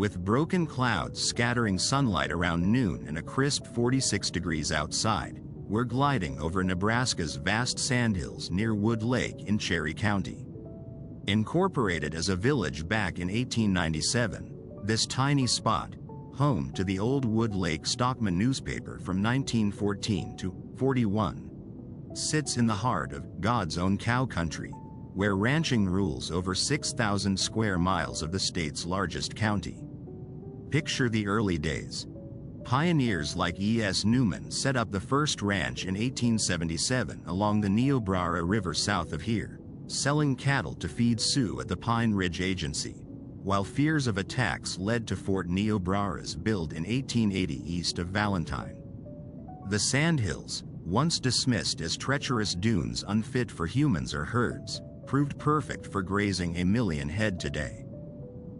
With broken clouds scattering sunlight around noon and a crisp 46 degrees outside, we're gliding over Nebraska's vast sandhills near Wood Lake in Cherry County. Incorporated as a village back in 1897, this tiny spot, home to the old Wood Lake Stockman newspaper from 1914 to 41, sits in the heart of God's own cow country, where ranching rules over 6,000 square miles of the state's largest county. Picture the early days. Pioneers like E.S. Newman set up the first ranch in 1877 along the Niobrara River south of here, selling cattle to feed Sioux at the Pine Ridge Agency, while fears of attacks led to Fort Niobrara's build in 1880 east of Valentine. The Sandhills, once dismissed as treacherous dunes unfit for humans or herds, proved perfect for grazing 1 million head today.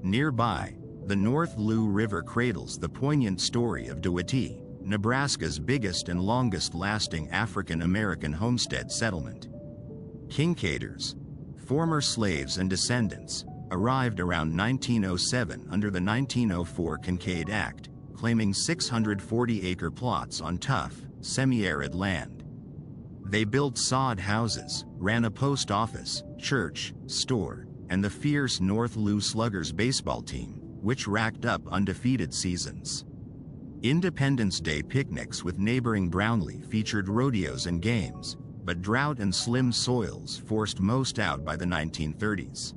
Nearby, the North Loup River cradles the poignant story of DeWitt, Nebraska's biggest and longest-lasting African-American homestead settlement. Kincaiders, former slaves and descendants, arrived around 1907 under the 1904 Kincaid Act, claiming 640-acre plots on tough, semi-arid land. They built sod houses, ran a post office, church, store, and the fierce North Loup Sluggers baseball team, which racked up undefeated seasons. Independence Day picnics with neighboring Brownlee featured rodeos and games, but drought and slim soils forced most out by the 1930s.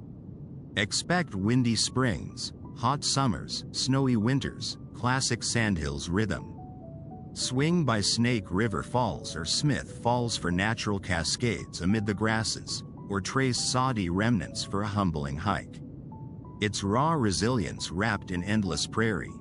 Expect windy springs, hot summers, snowy winters, classic Sandhills rhythm. Swing by Snake River Falls or Smith Falls for natural cascades amid the grasses, or trace soddy remnants for a humbling hike. It's raw resilience wrapped in endless prairie.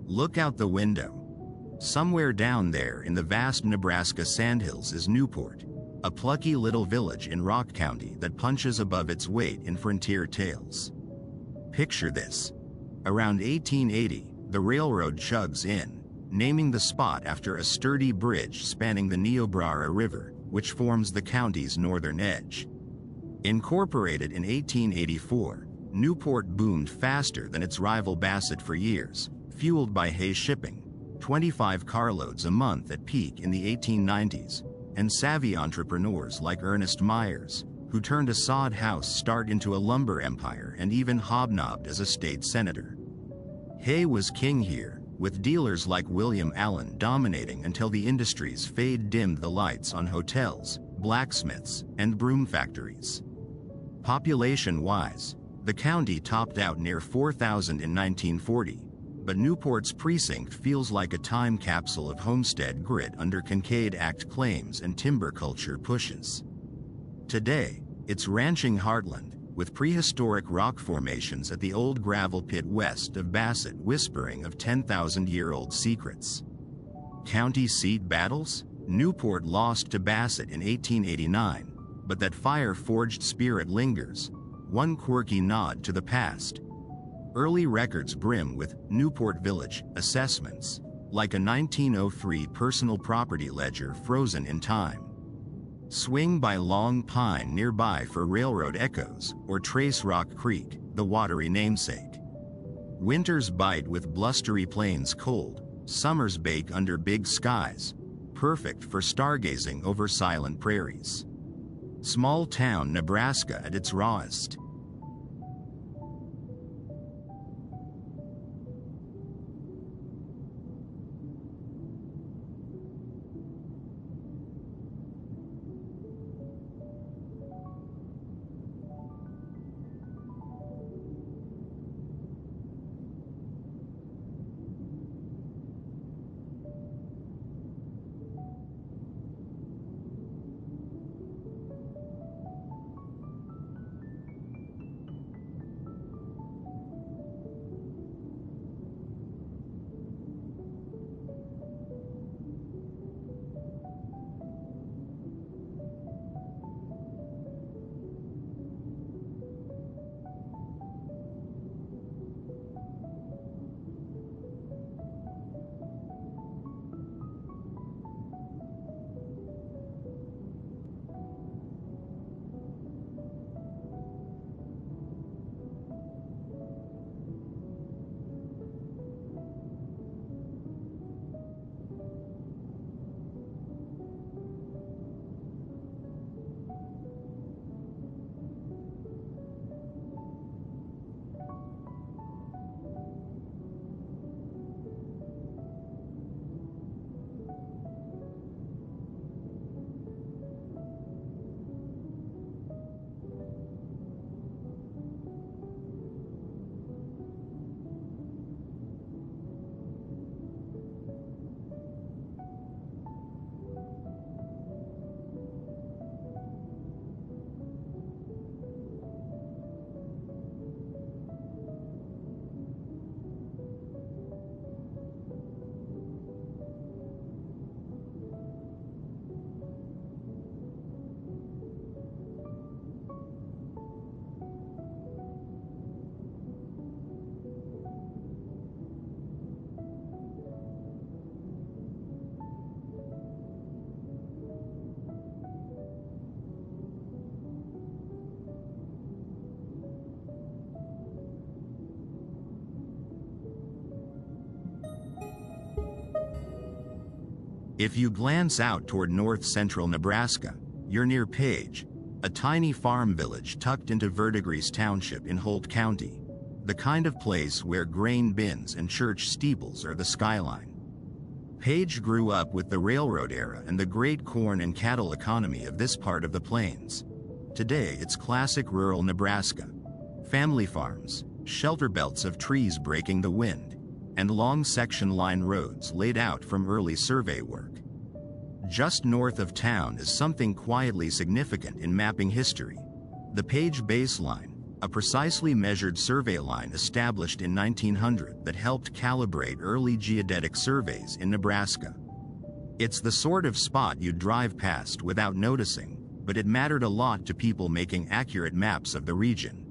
Look out the window. Somewhere down there in the vast Nebraska Sandhills is Newport, a plucky little village in Rock County that punches above its weight in frontier tales. Picture this. Around 1880, the railroad chugs in, naming the spot after a sturdy bridge spanning the Niobrara River, which forms the county's northern edge. Incorporated in 1884, Newport boomed faster than its rival Bassett for years, fueled by hay shipping, 25 carloads a month at peak in the 1890s, and savvy entrepreneurs like Ernest Myers, who turned a sod house start into a lumber empire and even hobnobbed as a state senator. Hay was king here, with dealers like William Allen dominating until the industry's fade dimmed the lights on hotels, blacksmiths, and broom factories. Population-wise, the county topped out near 4,000 in 1940, but Newport's precinct feels like a time capsule of homestead grit under Kincaid Act claims and timber culture pushes. Today, it's ranching heartland, with prehistoric rock formations at the old gravel pit west of Bassett whispering of 10,000-year-old secrets. County seat battles? Newport lost to Bassett in 1889, but that fire-forged spirit lingers, one quirky nod to the past. Early records brim with Newport Village assessments, like a 1903 personal property ledger frozen in time. Swing by Long Pine nearby for railroad echoes, or trace Rock Creek, the watery namesake. Winters bite with blustery plains cold, summers bake under big skies, perfect for stargazing over silent prairies. Small town Nebraska at its rawest. If you glance out toward north-central Nebraska, you're near Page, a tiny farm village tucked into Verdigris Township in Holt County, the kind of place where grain bins and church steeples are the skyline. Page grew up with the railroad era and the great corn and cattle economy of this part of the plains. Today, it's classic rural Nebraska. Family farms, shelter belts of trees breaking the wind, and long section line roads laid out from early survey work. Just north of town is something quietly significant in mapping history: the Page Baseline, a precisely measured survey line established in 1900 that helped calibrate early geodetic surveys in Nebraska. It's the sort of spot you'd drive past without noticing, but it mattered a lot to people making accurate maps of the region.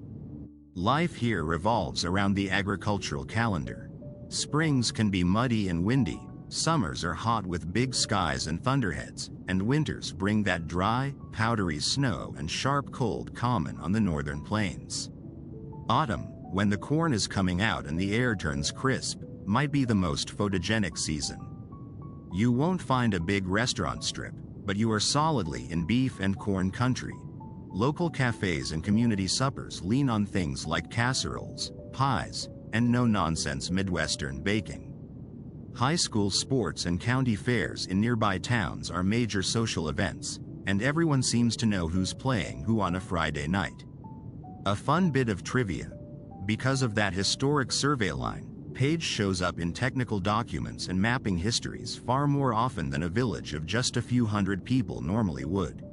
Life here revolves around the agricultural calendar. Springs can be muddy and windy, summers are hot with big skies and thunderheads, and winters bring that dry, powdery snow and sharp cold common on the northern plains. Autumn, when the corn is coming out and the air turns crisp, might be the most photogenic season. You won't find a big restaurant strip, but you are solidly in beef and corn country. Local cafes and community suppers lean on things like casseroles, pies, and no-nonsense Midwestern baking. High school sports and county fairs in nearby towns are major social events, and everyone seems to know who's playing who on a Friday night. A fun bit of trivia: because of that historic survey line, Page shows up in technical documents and mapping histories far more often than a village of just a few hundred people normally would.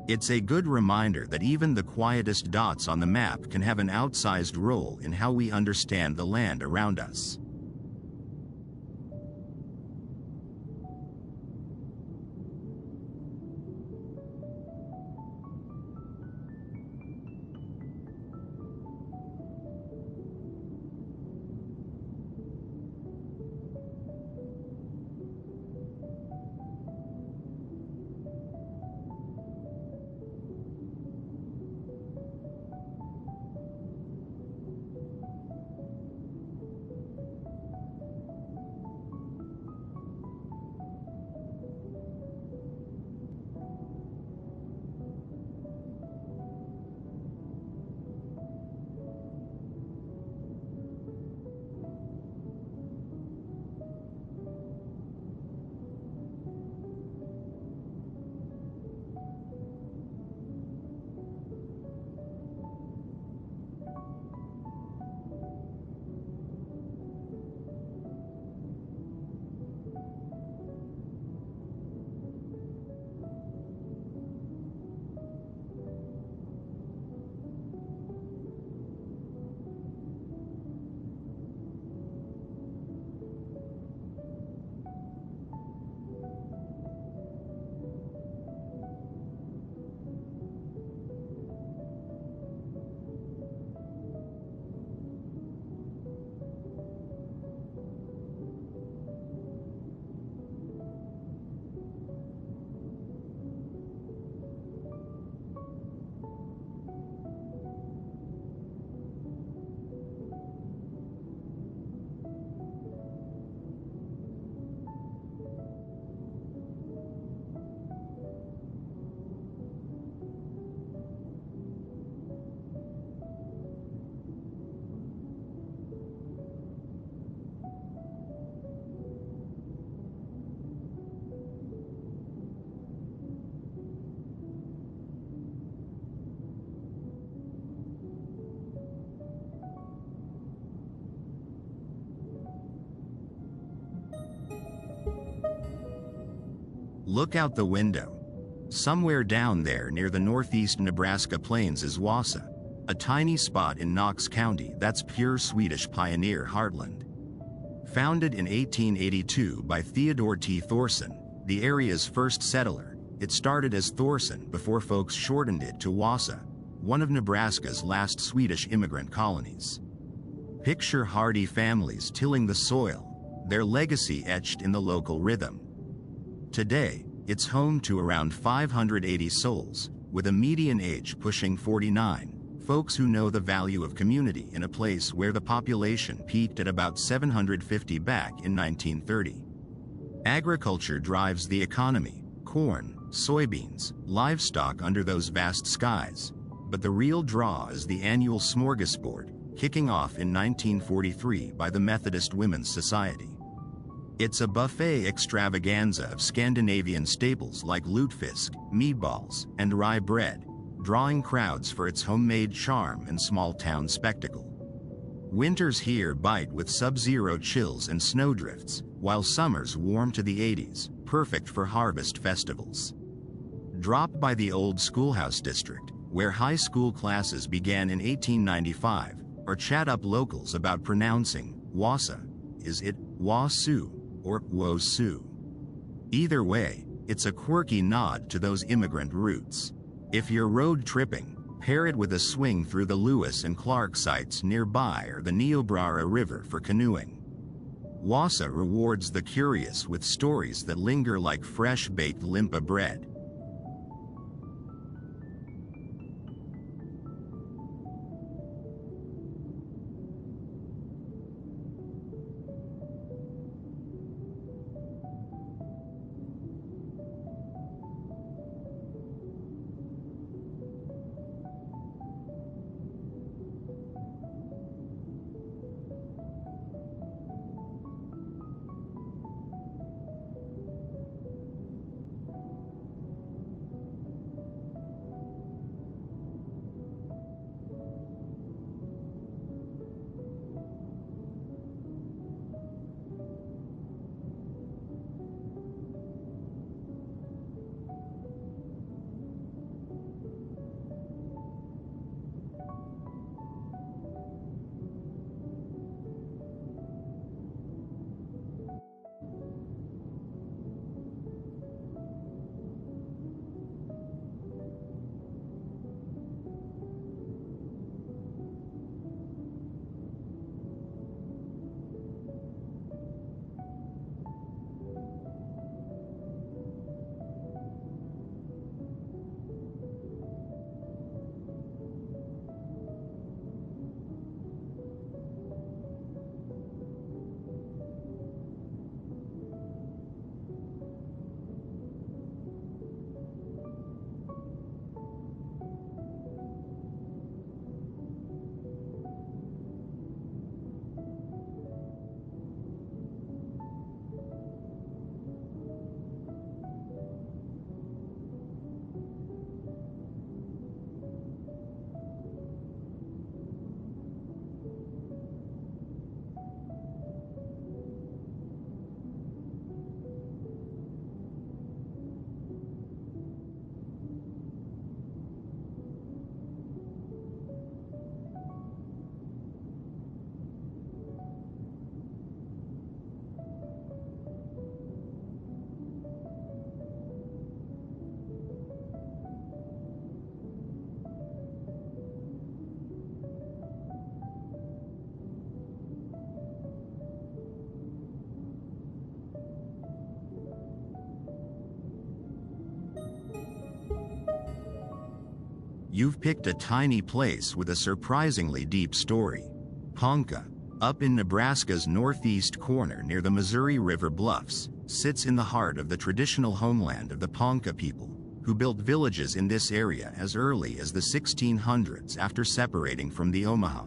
It's a good reminder that even the quietest dots on the map can have an outsized role in how we understand the land around us. Look out the window. Somewhere down there near the northeast Nebraska plains is Wausau, a tiny spot in Knox County that's pure Swedish pioneer heartland. Founded in 1882 by Theodore T. Thorson, the area's first settler, it started as Thorson before folks shortened it to Wausau, one of Nebraska's last Swedish immigrant colonies. Picture hardy families tilling the soil, their legacy etched in the local rhythm. Today, it's home to around 580 souls, with a median age pushing 49, folks who know the value of community in a place where the population peaked at about 750 back in 1930. Agriculture drives the economy: corn, soybeans, livestock under those vast skies. But the real draw is the annual smorgasbord, kicking off in 1943 by the Methodist Women's Society. It's a buffet extravaganza of Scandinavian staples like lutefisk, meatballs, and rye bread, drawing crowds for its homemade charm and small-town spectacle. Winters here bite with sub-zero chills and snowdrifts, while summers warm to the 80s, perfect for harvest festivals. Drop by the old schoolhouse district, where high school classes began in 1895, or chat up locals about pronouncing Wausau. Is it Wasu or Wosu? Either way, it's a quirky nod to those immigrant roots. If you're road tripping, pair it with a swing through the Lewis and Clark sites nearby or the Niobrara River for canoeing. Wausau rewards the curious with stories that linger like fresh-baked limpa bread. You've picked a tiny place with a surprisingly deep story. Ponca, up in Nebraska's northeast corner near the Missouri River Bluffs, sits in the heart of the traditional homeland of the Ponca people, who built villages in this area as early as the 1600s after separating from the Omaha.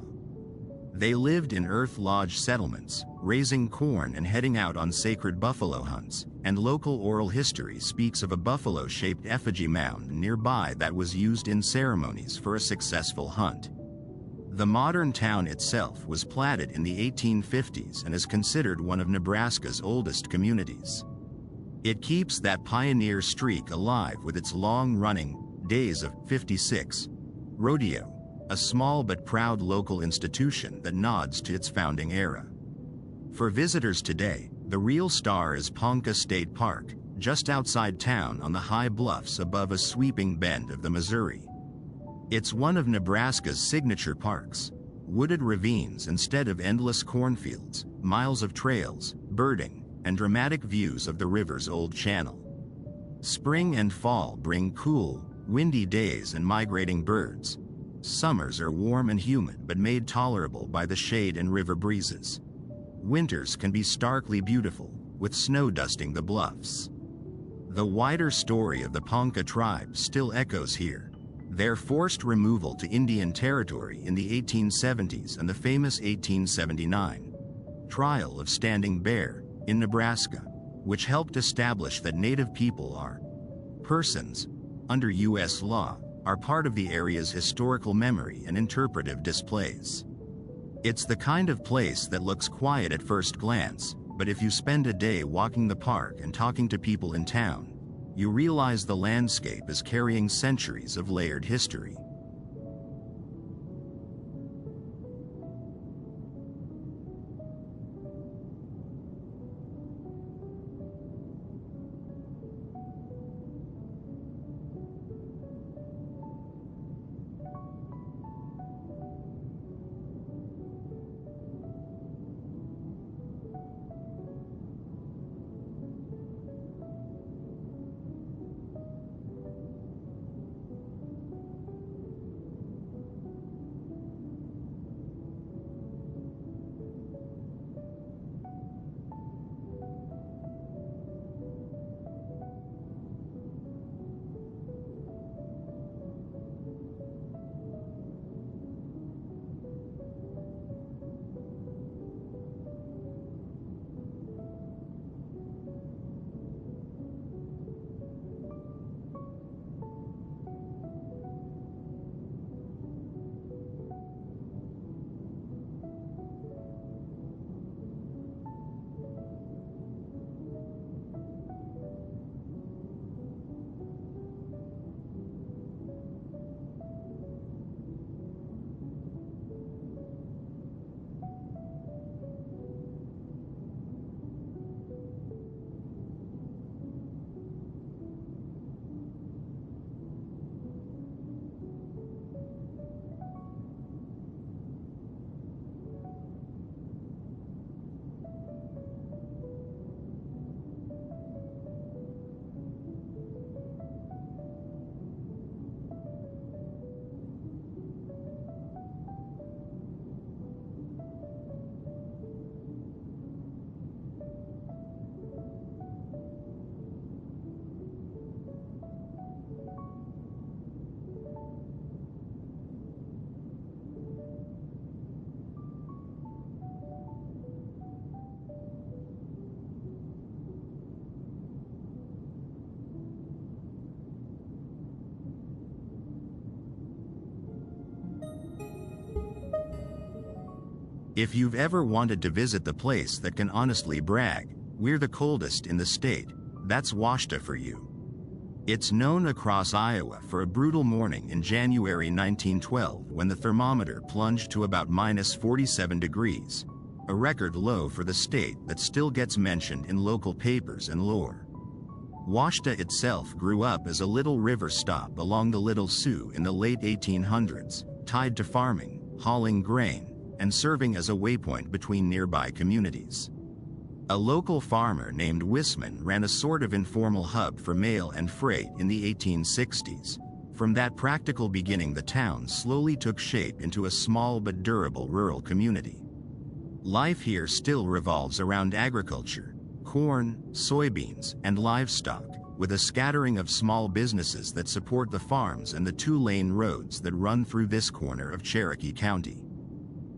They lived in earth lodge settlements, raising corn and heading out on sacred buffalo hunts, and local oral history speaks of a buffalo-shaped effigy mound nearby that was used in ceremonies for a successful hunt. The modern town itself was platted in the 1850s and is considered one of Nebraska's oldest communities. It keeps that pioneer streak alive with its long-running Days of 56 rodeo, a small but proud local institution that nods to its founding era. For visitors today, the real star is Ponca State Park, just outside town on the high bluffs above a sweeping bend of the Missouri. It's one of Nebraska's signature parks. Wooded ravines instead of endless cornfields, miles of trails, birding, and dramatic views of the river's old channel. Spring and fall bring cool, windy days and migrating birds. Summers are warm and humid but made tolerable by the shade and river breezes. Winters can be starkly beautiful, with snow dusting the bluffs. The wider story of the Ponca tribe still echoes here. Their forced removal to Indian Territory in the 1870s and the famous 1879 trial of Standing Bear in Nebraska, which helped establish that Native people are persons, under U.S. law, are part of the area's historical memory and interpretive displays. It's the kind of place that looks quiet at first glance, but if you spend a day walking the park and talking to people in town, you realize the landscape is carrying centuries of layered history. If you've ever wanted to visit the place that can honestly brag, we're the coldest in the state, that's Washta for you. It's known across Iowa for a brutal morning in January 1912 when the thermometer plunged to about -47 degrees, a record low for the state that still gets mentioned in local papers and lore. Washta itself grew up as a little river stop along the Little Sioux in the late 1800s, tied to farming, hauling grain, and serving as a waypoint between nearby communities. A local farmer named Wisman ran a sort of informal hub for mail and freight in the 1860s, From that practical beginning, the town slowly took shape into a small but durable rural community. Life here still revolves around agriculture, corn, soybeans, and livestock, with a scattering of small businesses that support the farms and the two-lane roads that run through this corner of Cherokee County.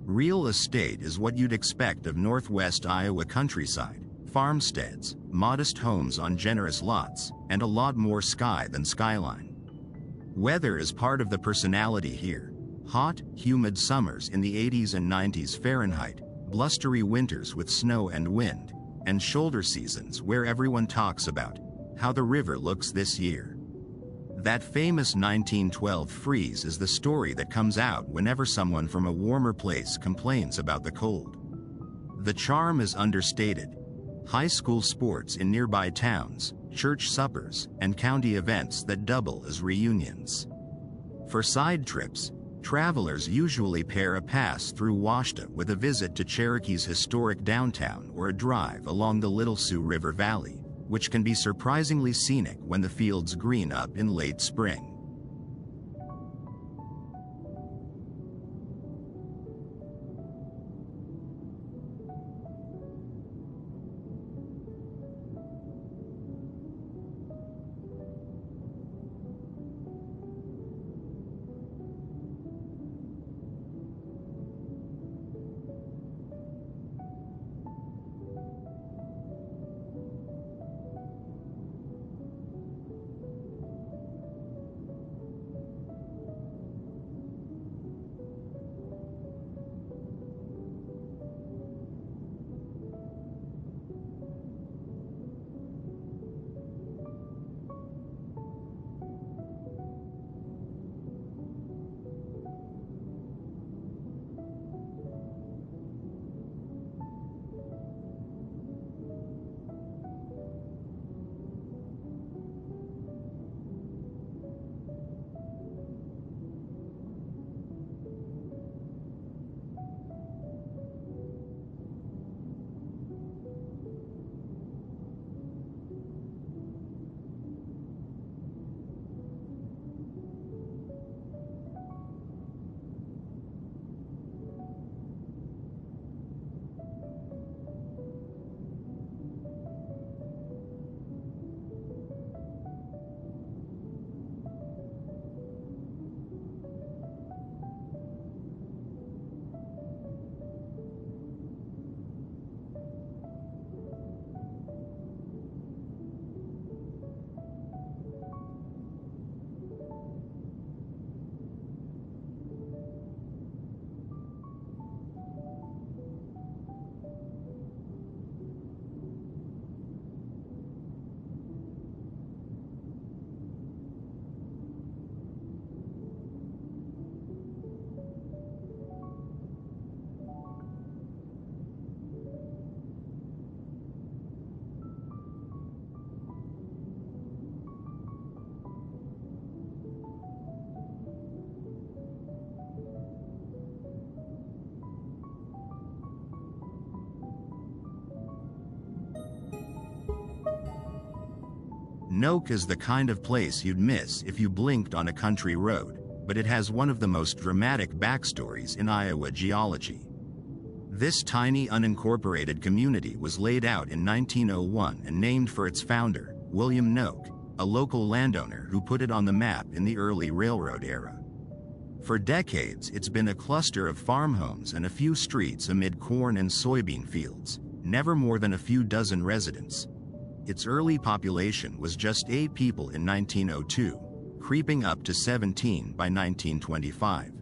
Real estate is what you'd expect of northwest Iowa countryside: farmsteads, modest homes on generous lots, and a lot more sky than skyline. Weather is part of the personality here. Hot, humid summers in the 80s and 90s Fahrenheit, blustery winters with snow and wind, and shoulder seasons where everyone talks about how the river looks this year. That famous 1912 freeze is the story that comes out whenever someone from a warmer place complains about the cold. The charm is understated. High school sports in nearby towns, church suppers, and county events that double as reunions. For side trips, travelers usually pair a pass through Washta with a visit to Cherokee's historic downtown or a drive along the Little Sioux River Valley, which can be surprisingly scenic when the fields green up in late spring. Noke is the kind of place you'd miss if you blinked on a country road, but it has one of the most dramatic backstories in Iowa geology. This tiny unincorporated community was laid out in 1901 and named for its founder, William Noke, a local landowner who put it on the map in the early railroad era. For decades, it's been a cluster of farm homes and a few streets amid corn and soybean fields, never more than a few dozen residents. Its early population was just 8 people in 1902, creeping up to 17 by 1925.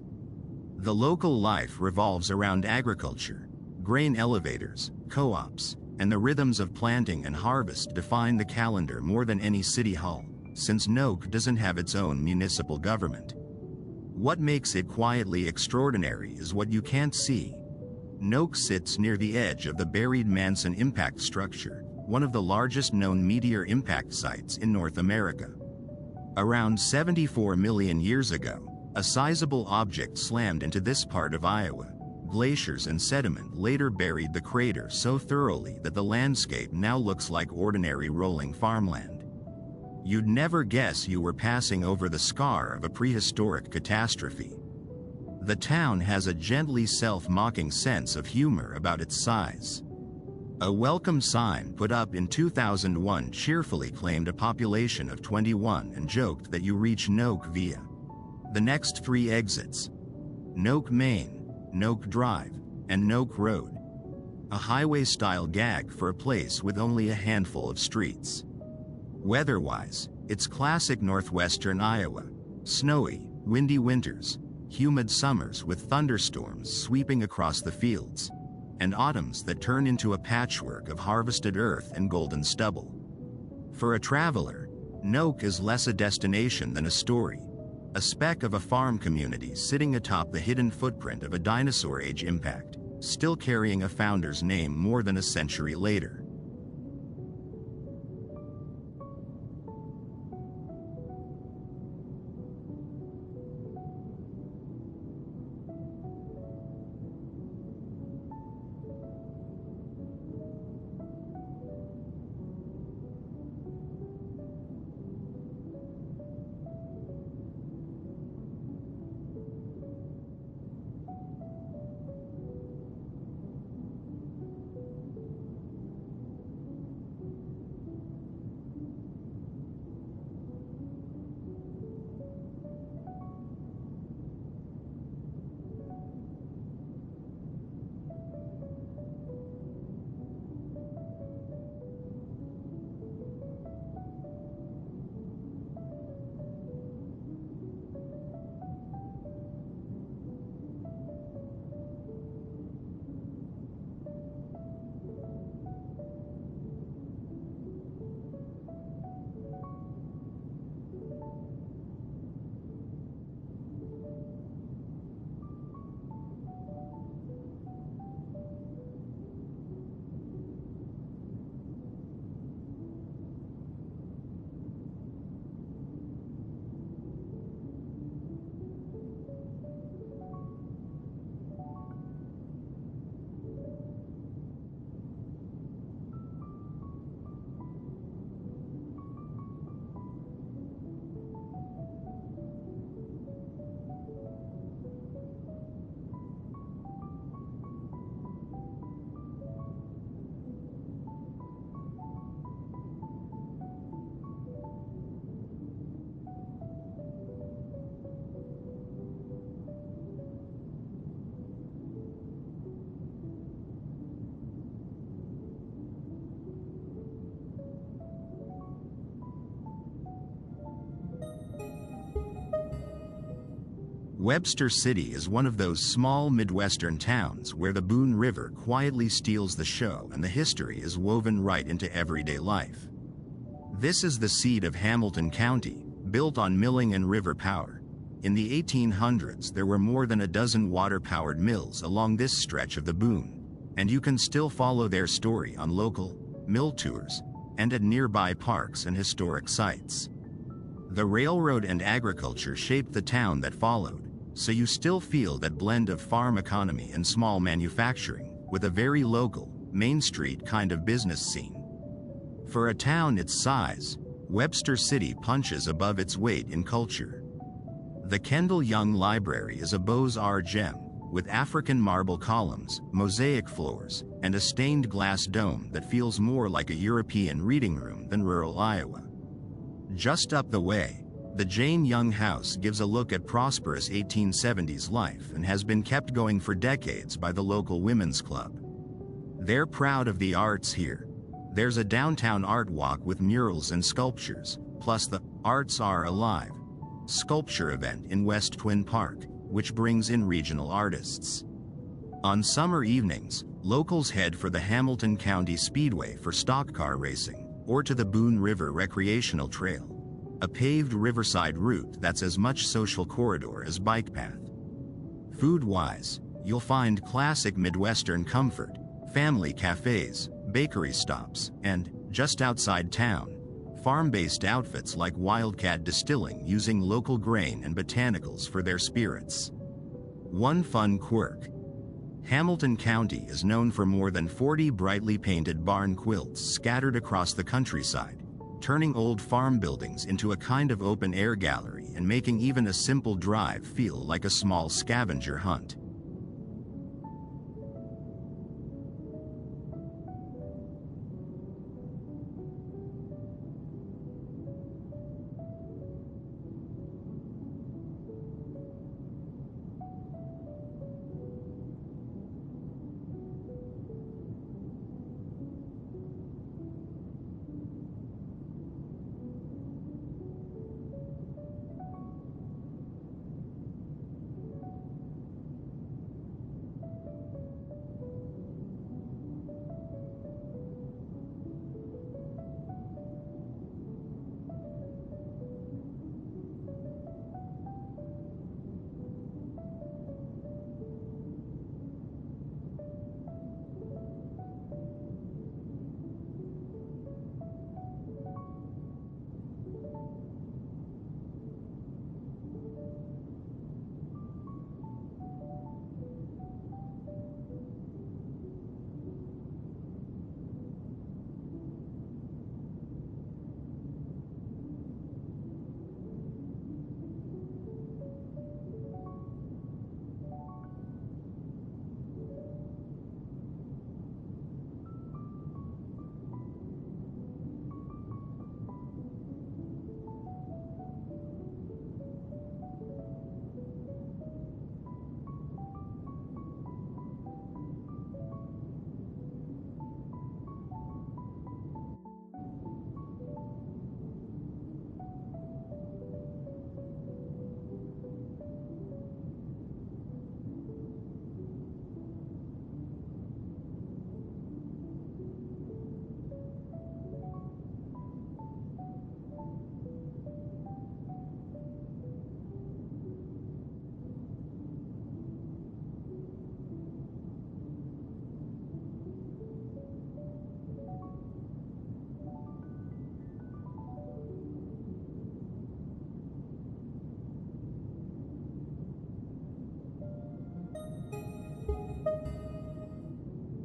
The local life revolves around agriculture. Grain elevators, co-ops, and the rhythms of planting and harvest define the calendar more than any city hall, since Noke doesn't have its own municipal government. What makes it quietly extraordinary is what you can't see. Noke sits near the edge of the buried Manson impact structure, one of the largest known meteor impact sites in North America. Around 74 million years ago, a sizable object slammed into this part of Iowa. Glaciers and sediment later buried the crater so thoroughly that the landscape now looks like ordinary rolling farmland. You'd never guess you were passing over the scar of a prehistoric catastrophe. The town has a gently self-mocking sense of humor about its size. A welcome sign put up in 2001 cheerfully claimed a population of 21 and joked that you reach Noke via the next 3 exits: Noke Main, Noke Drive, and Noke Road. A highway-style gag for a place with only a handful of streets. Weather-wise, it's classic northwestern Iowa. Snowy, windy winters, humid summers with thunderstorms sweeping across the fields, and autumns that turn into a patchwork of harvested earth and golden stubble. For a traveler, Noke is less a destination than a story, a speck of a farm community sitting atop the hidden footprint of a dinosaur age impact, still carrying a founder's name more than a century later. Webster City is one of those small Midwestern towns where the Boone River quietly steals the show and the history is woven right into everyday life. This is the seat of Hamilton County, built on milling and river power. In the 1800s, there were more than a dozen water-powered mills along this stretch of the Boone, and you can still follow their story on local mill tours and at nearby parks and historic sites. The railroad and agriculture shaped the town that followed, so you still feel that blend of farm economy and small manufacturing, with a very local, Main Street kind of business scene. For a town its size, Webster City punches above its weight in culture. The Kendall Young Library is a Beaux-Arts gem, with African marble columns, mosaic floors, and a stained glass dome that feels more like a European reading room than rural Iowa. Just up the way, the Jane Young House gives a look at prosperous 1870s life and has been kept going for decades by the local women's club. They're proud of the arts here. There's a downtown art walk with murals and sculptures, plus the Arts Are Alive sculpture event in West Twin Park, which brings in regional artists. On summer evenings, locals head for the Hamilton County Speedway for stock car racing, or to the Boone River Recreational Trail, a paved riverside route that's as much social corridor as bike path. Food-wise, you'll find classic Midwestern comfort, family cafes, bakery stops, and, just outside town, farm-based outfits like Wildcat Distilling using local grain and botanicals for their spirits. One fun quirk: Hamilton County is known for more than 40 brightly painted barn quilts scattered across the countryside, turning old farm buildings into a kind of open-air gallery and making even a simple drive feel like a small scavenger hunt.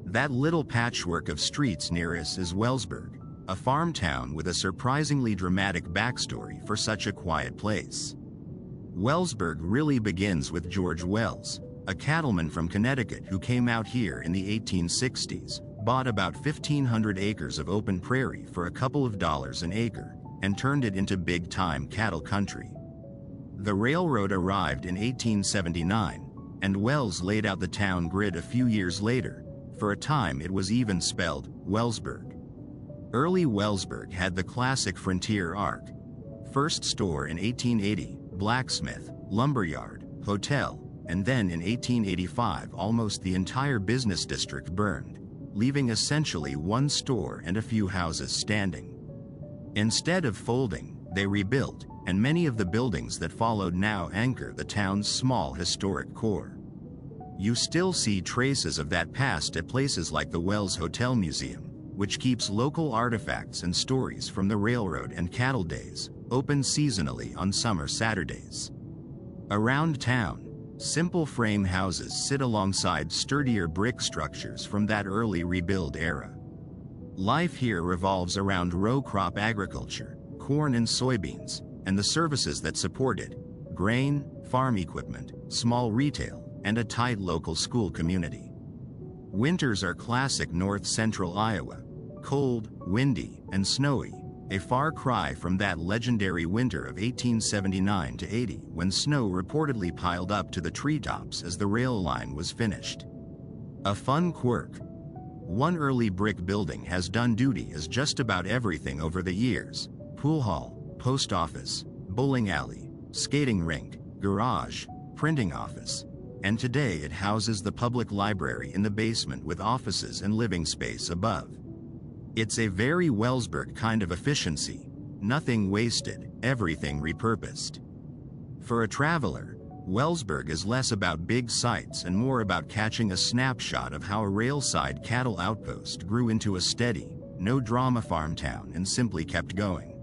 That little patchwork of streets near us is Wellsburg, a farm town with a surprisingly dramatic backstory for such a quiet place. Wellsburg really begins with George Wells, a cattleman from Connecticut who came out here in the 1860s, bought about 1,500 acres of open prairie for a couple of dollars an acre, and turned it into big-time cattle country. The railroad arrived in 1879, and Wells laid out the town grid a few years later. For a time it was even spelled Wellsburg. Early Wellsburg had the classic frontier arc. First store in 1880, blacksmith, lumberyard, hotel, and then in 1885 almost the entire business district burned, leaving essentially one store and a few houses standing. Instead of folding, they rebuilt, and many of the buildings that followed now anchor the town's small historic core. You still see traces of that past at places like the Wells Hotel Museum, which keeps local artifacts and stories from the railroad and cattle days, open seasonally on summer Saturdays. Around town, simple frame houses sit alongside sturdier brick structures from that early rebuild era. Life here revolves around row crop agriculture, corn and soybeans, and the services that support it: grain, farm equipment, small retail, and a tight local school community. Winters are classic north-central Iowa, cold, windy, and snowy, a far cry from that legendary winter of 1879 to 80 when snow reportedly piled up to the treetops as the rail line was finished. A fun quirk: one early brick building has done duty as just about everything over the years: pool hall, post office, bowling alley, skating rink, garage, printing office. And today it houses the public library in the basement with offices and living space above. It's a very Wellsburg kind of efficiency: nothing wasted, everything repurposed. For a traveler, Wellsburg is less about big sights and more about catching a snapshot of how a railside cattle outpost grew into a steady, no-drama farm town and simply kept going.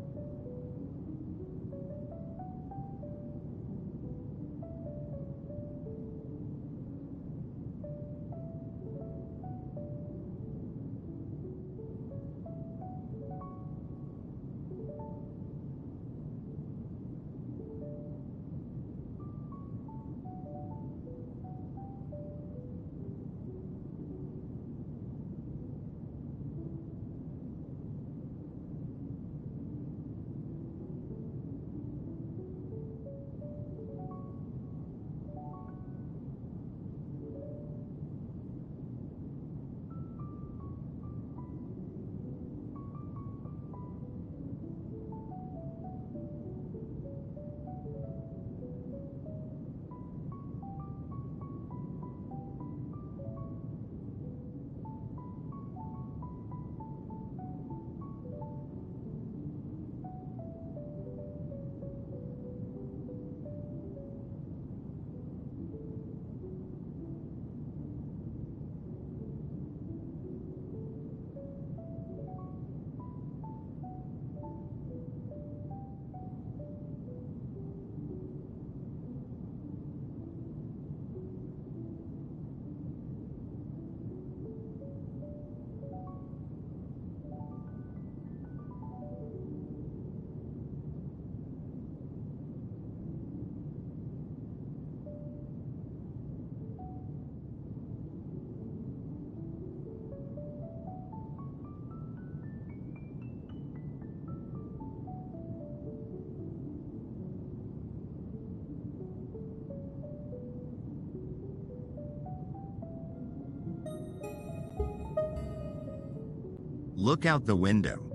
Look out the window.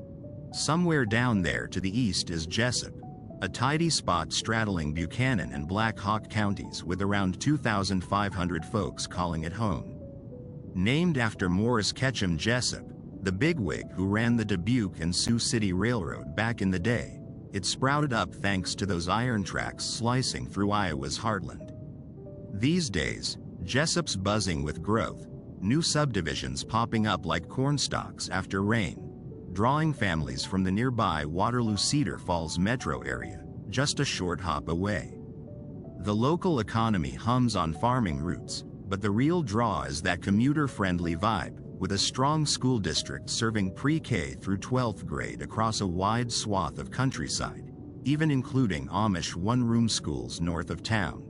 Somewhere down there to the east is Jessup, a tidy spot straddling Buchanan and Black Hawk counties with around 2,500 folks calling it home. Named after Morris Ketchum Jessup, the bigwig who ran the Dubuque and Sioux City Railroad back in the day, it sprouted up thanks to those iron tracks slicing through Iowa's heartland. These days, Jessup's buzzing with growth, new subdivisions popping up like cornstalks after rain, drawing families from the nearby Waterloo-Cedar Falls metro area, just a short hop away. The local economy hums on farming roots, but the real draw is that commuter-friendly vibe, with a strong school district serving pre-K through 12th grade across a wide swath of countryside, even including Amish one-room schools north of town.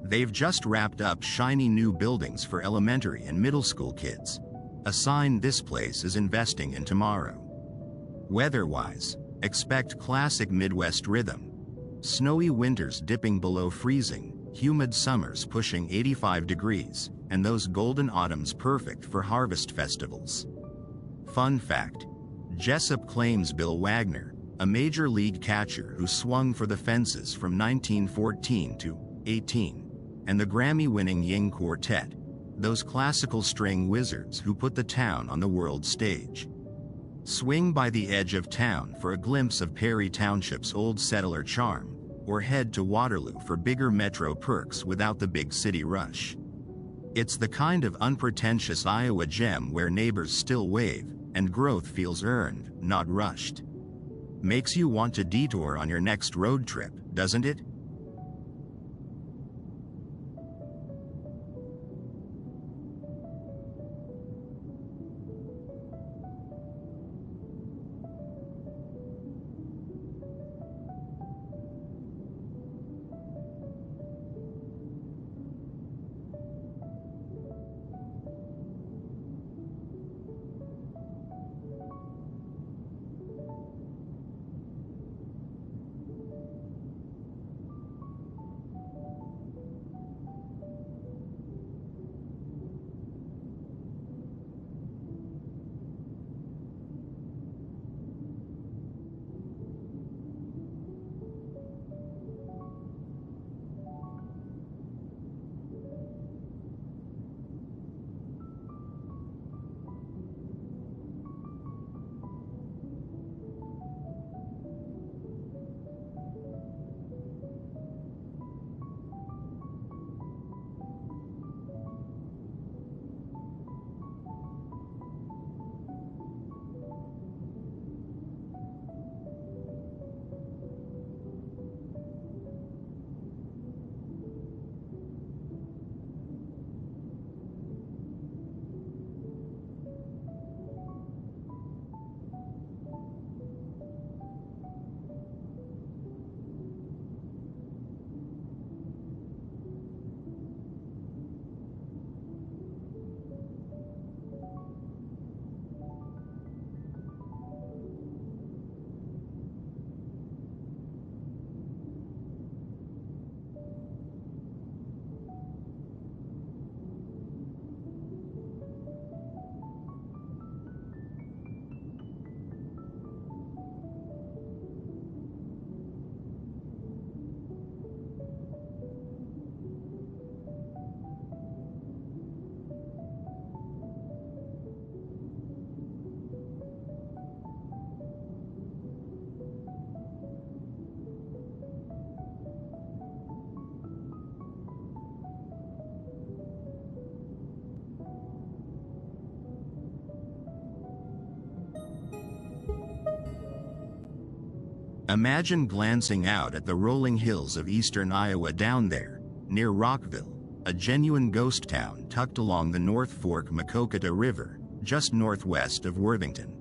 They've just wrapped up shiny new buildings for elementary and middle school kids, a sign this place is investing in tomorrow. Weather-wise, expect classic Midwest rhythm. Snowy winters dipping below freezing, humid summers pushing 85 degrees, and those golden autumns perfect for harvest festivals. Fun fact: Jessup claims Bill Wagner, a major league catcher who swung for the fences from 1914 to 18, and the Grammy-winning Ying Quartet, those classical string wizards who put the town on the world stage. Swing by the edge of town for a glimpse of Perry Township's old settler charm, or head to Waterloo for bigger metro perks without the big city rush. It's the kind of unpretentious Iowa gem where neighbors still wave, and growth feels earned, not rushed. Makes you want to detour on your next road trip, doesn't it? Imagine glancing out at the rolling hills of eastern Iowa down there, near Rockville, a genuine ghost town tucked along the North Fork Maquoketa River, just northwest of Worthington.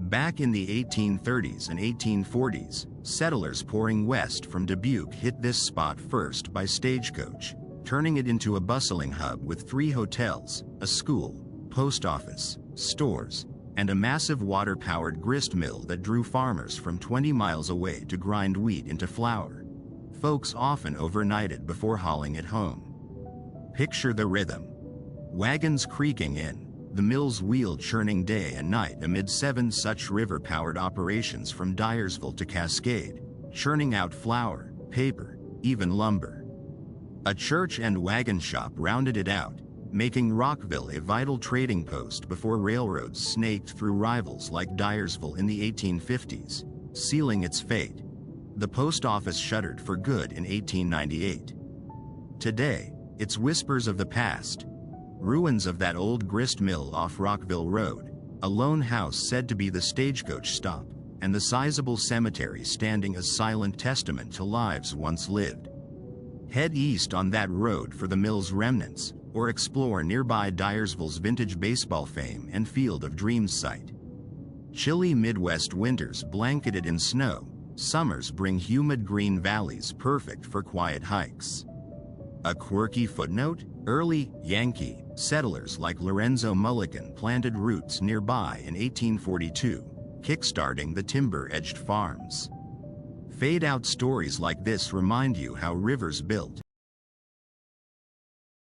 Back in the 1830s and 1840s, settlers pouring west from Dubuque hit this spot first by stagecoach, turning it into a bustling hub with 3 hotels, a school, post office, stores, and a massive water-powered grist mill that drew farmers from 20 miles away to grind wheat into flour. Folks often overnighted before hauling it home. Picture the rhythm. Wagons creaking in, The mill's wheel churning day and night amid 7 such river-powered operations from Dyersville to Cascade, churning out flour, paper, even lumber. A church and wagon shop rounded it out, making Rockville a vital trading post before railroads snaked through rivals like Dyersville in the 1850s, sealing its fate. The post office shuttered for good in 1898. Today, it's whispers of the past. Ruins of that old grist mill off Rockville Road, a lone house said to be the stagecoach stop, and the sizable cemetery standing as silent testament to lives once lived. Head east on that road for the mill's remnants, or explore nearby Dyersville's vintage baseball fame and Field of Dreams site. Chilly Midwest winters blanketed in snow, summers bring humid green valleys perfect for quiet hikes. A quirky footnote? Early Yankee settlers like Lorenzo Mulligan planted roots nearby in 1842, kickstarting the timber-edged farms. Fade-out stories like this remind you how rivers built,